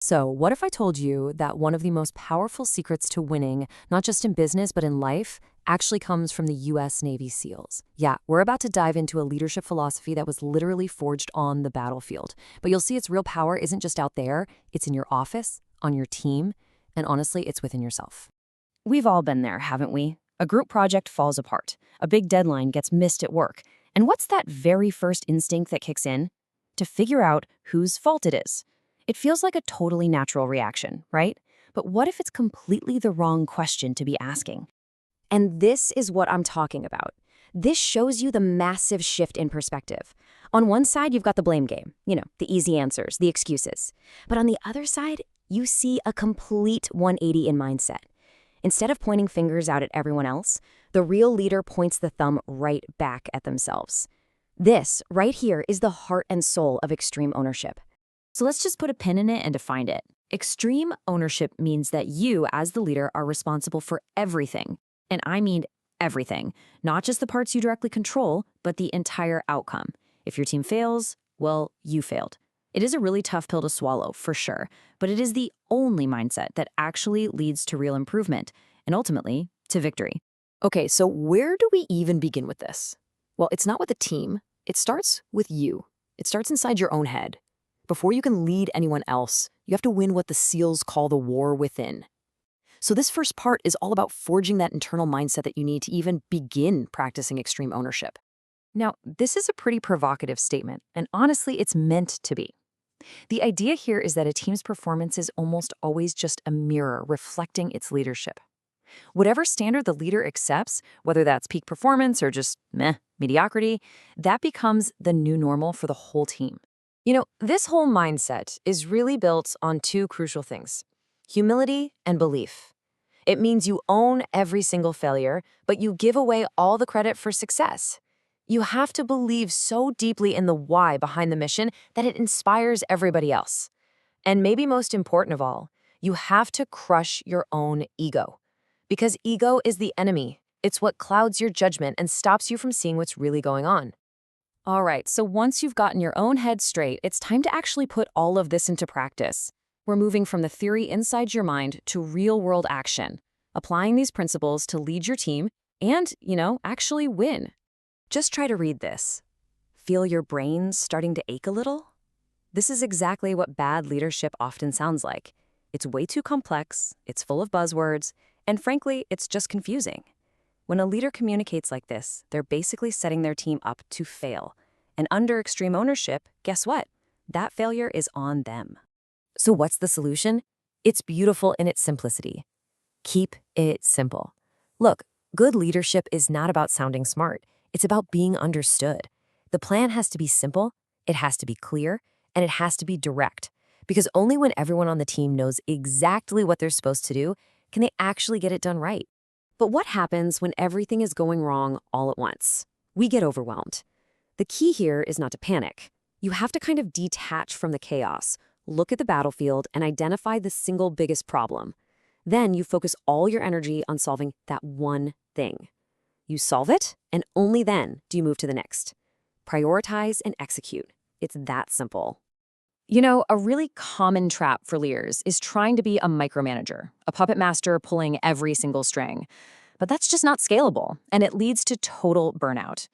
So, what if I told you that one of the most powerful secrets to winning, not just in business but in life, actually comes from the US Navy SEALs? Yeah, we're about to dive into a leadership philosophy that was literally forged on the battlefield. But you'll see its real power isn't just out there, it's in your office, on your team, and honestly, it's within yourself. We've all been there, haven't we? A group project falls apart. A big deadline gets missed at work. And what's that very first instinct that kicks in? To figure out whose fault it is. It feels like a totally natural reaction, right? But what if it's completely the wrong question to be asking? And this is what I'm talking about. This shows you the massive shift in perspective. On one side, you've got the blame game, the easy answers, the excuses. But on the other side, you see a complete 180 in mindset. Instead of pointing fingers out at everyone else, the real leader points the thumb right back at themselves. This, right here, is the heart and soul of extreme ownership. So let's just put a pin in it and define it. Extreme ownership means that you, as the leader, are responsible for everything. And I mean everything. Not just the parts you directly control, but the entire outcome. If your team fails, well, you failed. It is a really tough pill to swallow, for sure, but it is the only mindset that actually leads to real improvement and ultimately to victory. Okay, so where do we even begin with this? Well, it's not with the team. It starts with you. It starts inside your own head. Before you can lead anyone else, you have to win what the SEALs call the war within. So this first part is all about forging that internal mindset that you need to even begin practicing extreme ownership. Now, this is a pretty provocative statement, and honestly, it's meant to be. The idea here is that a team's performance is almost always just a mirror reflecting its leadership. Whatever standard the leader accepts, whether that's peak performance or just mediocrity, that becomes the new normal for the whole team. This whole mindset is really built on two crucial things: humility and belief. It means you own every single failure, but you give away all the credit for success. You have to believe so deeply in the why behind the mission that it inspires everybody else. And maybe most important of all, you have to crush your own ego. Because ego is the enemy. It's what clouds your judgment and stops you from seeing what's really going on. All right, so once you've gotten your own head straight, it's time to actually put all of this into practice. We're moving from the theory inside your mind to real-world action, applying these principles to lead your team and, actually win. Just try to read this. Feel your brain starting to ache a little? This is exactly what bad leadership often sounds like. It's way too complex, it's full of buzzwords, and frankly, it's just confusing. When a leader communicates like this, they're basically setting their team up to fail. And under extreme ownership, guess what? That failure is on them. So what's the solution? It's beautiful in its simplicity. Keep it simple. Look, good leadership is not about sounding smart. It's about being understood. The plan has to be simple, it has to be clear, and it has to be direct. Because only when everyone on the team knows exactly what they're supposed to do can they actually get it done right. But what happens when everything is going wrong all at once? We get overwhelmed. The key here is not to panic. You have to kind of detach from the chaos, look at the battlefield, and identify the single biggest problem. Then you focus all your energy on solving that one thing. You solve it, and only then do you move to the next. Prioritize and execute. It's that simple. A really common trap for leaders is trying to be a micromanager, a puppet master pulling every single string. But that's just not scalable, and it leads to total burnout.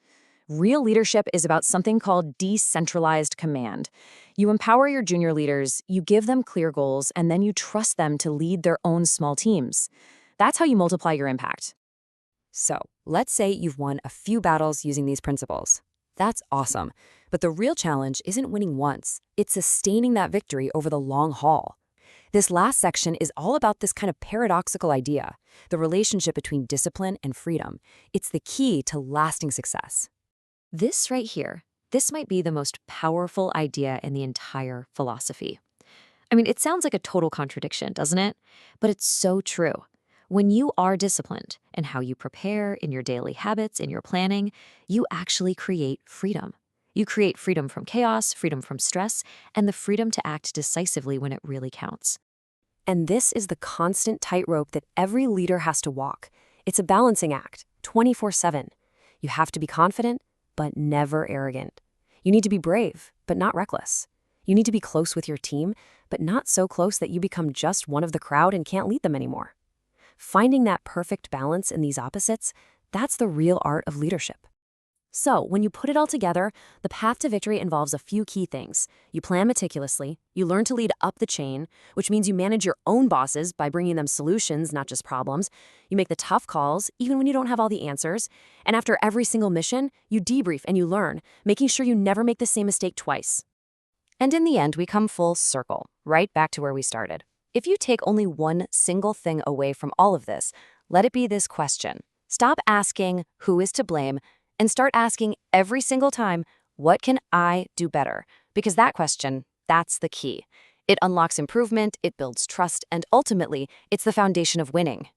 Real leadership is about something called decentralized command. You empower your junior leaders, you give them clear goals, and then you trust them to lead their own small teams. That's how you multiply your impact. So, let's say you've won a few battles using these principles. That's awesome. But the real challenge isn't winning once, it's sustaining that victory over the long haul. This last section is all about this kind of paradoxical idea, the relationship between discipline and freedom. It's the key to lasting success. This right here, this might be the most powerful idea in the entire philosophy. It sounds like a total contradiction, doesn't it? But it's so true. When you are disciplined in how you prepare, in your daily habits, in your planning, you actually create freedom. You create freedom from chaos, freedom from stress, and the freedom to act decisively when it really counts. And this is the constant tightrope that every leader has to walk. It's a balancing act, 24/7. You have to be confident, but never arrogant. You need to be brave, but not reckless. You need to be close with your team, but not so close that you become just one of the crowd and can't lead them anymore. Finding that perfect balance in these opposites, that's the real art of leadership. So, when you put it all together, the path to victory involves a few key things. You plan meticulously, you learn to lead up the chain, which means you manage your own bosses by bringing them solutions, not just problems. You make the tough calls, even when you don't have all the answers. And after every single mission, you debrief and you learn, making sure you never make the same mistake twice. And in the end, we come full circle, right back to where we started. If you take only one single thing away from all of this, let it be this question. Stop asking, who is to blame, and start asking every single time, what can I do better? Because that question, that's the key. It unlocks improvement, it builds trust, and ultimately, it's the foundation of winning.